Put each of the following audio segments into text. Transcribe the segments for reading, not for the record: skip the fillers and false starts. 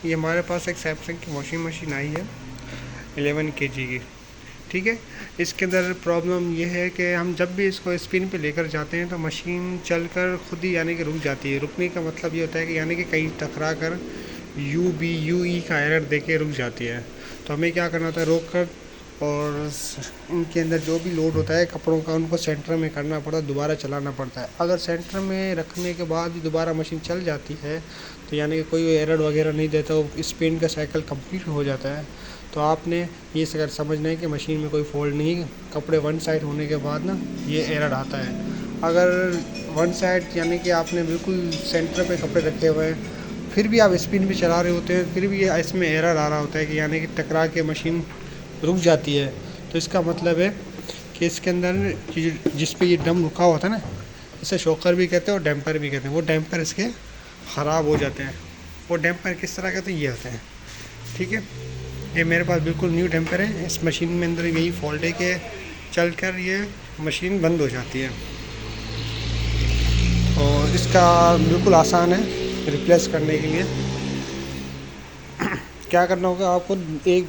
ये हमारे पास एक सैमसंग की वॉशिंग मशीन आई है 11 kg की, ठीक है। इसके अंदर प्रॉब्लम ये है कि हम जब भी इसको स्पिन पे लेकर जाते हैं तो मशीन चलकर खुद ही यानी कि रुक जाती है। रुकने का मतलब ये होता है कि यानी कि कहीं टकरा कर यू ई का एरर दे के रुक जाती है। तो हमें क्या करना होता है, रोक कर और इनके अंदर जो भी लोड होता है कपड़ों का, उनको सेंटर में करना पड़ता है, दोबारा चलाना पड़ता है। अगर सेंटर में रखने के बाद भी दोबारा मशीन चल जाती है तो यानी कि कोई एरर वगैरह नहीं देता, वो स्पिन का साइकिल कंप्लीट हो जाता है। तो आपने ये अगर समझना है कि मशीन में कोई फॉल्ट नहीं, कपड़े वन साइड होने के बाद ना ये एरर आता है। अगर वन साइड यानी कि आपने बिल्कुल सेंटर पे कपड़े रखे हुए हैं, फिर भी आप स्पिन पे चला रहे होते हैं, फिर भी ये इसमें एरर आ रहा होता है कि यानी कि टकरा के मशीन रुक जाती है। तो इसका मतलब है कि इसके अंदर जिस पे ये डम रुका हुआ था ना, इसे शॉकर भी कहते हैं और डैम्पर भी कहते हैं। वो डैम्पर इसके ख़राब हो जाते हैं। वो डैम्पर किस तरह के, तो ये होते हैं, ठीक है। ये मेरे पास बिल्कुल न्यू डैम्पर है। इस मशीन में अंदर यही फॉल्ट है कि चल कर ये मशीन बंद हो जाती है। और इसका बिल्कुल आसान है रिप्लेस करने के लिए। क्या करना होगा आपको, एक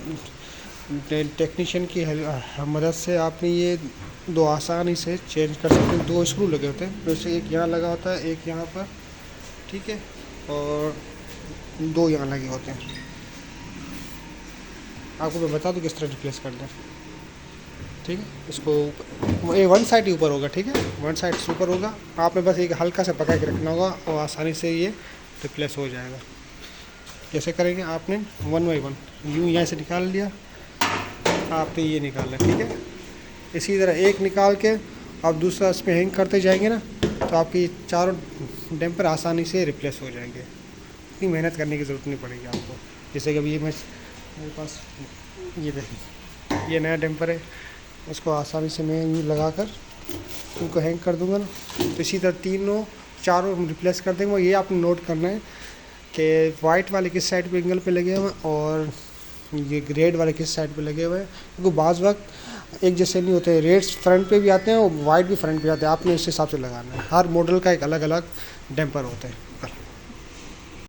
टेक्नीशियन की मदद से आपने ये दो आसानी से चेंज कर सकते हैं। दो स्क्रू लगे होते हैं, जैसे एक यहाँ लगा होता है, एक यहाँ पर, ठीक है, और दो यहाँ लगे होते हैं। आपको मैं बता दूँ किस तरह रिप्लेस करना है, ठीक है। इसको ये वन साइड ही ऊपर होगा, ठीक है, वन साइड से ऊपर होगा। आपने बस एक हल्का सा पकड़ के रखना होगा और आसानी से ये रिप्लेस हो जाएगा। कैसे करेंगे, आपने वन बाई वन यूँ यहाँ से निकाल लिया, आपने ये निकालना, ठीक है। इसी तरह एक निकाल के आप दूसरा इस पर हैंग करते जाएंगे ना, तो आपकी चारों डैम्पर आसानी से रिप्लेस हो जाएंगे। इतनी मेहनत करने की ज़रूरत नहीं पड़ेगी आपको। जैसे कि अभी ये मेरे पास ये देखिए, ये नया डैम्पर है, उसको आसानी से मैं यूँ लगा कर उनको हैंग कर दूंगा ना, तो इसी तरह तीनों चारों रिप्लेस कर देंगे। ये आपने नोट करना है कि वाइट वाले किस साइड पे एंगल पे लगे हुए हैं और ये रेड वाले किस साइड पे लगे हुए हैं, क्योंकि बाज़ वक्त एक जैसे नहीं होते। रेड्स फ्रंट पे भी आते हैं और वाइट भी फ्रंट पे आते हैं। आपने इस हिसाब से लगाना है। हर मॉडल का एक अलग अलग डैम्पर होता है।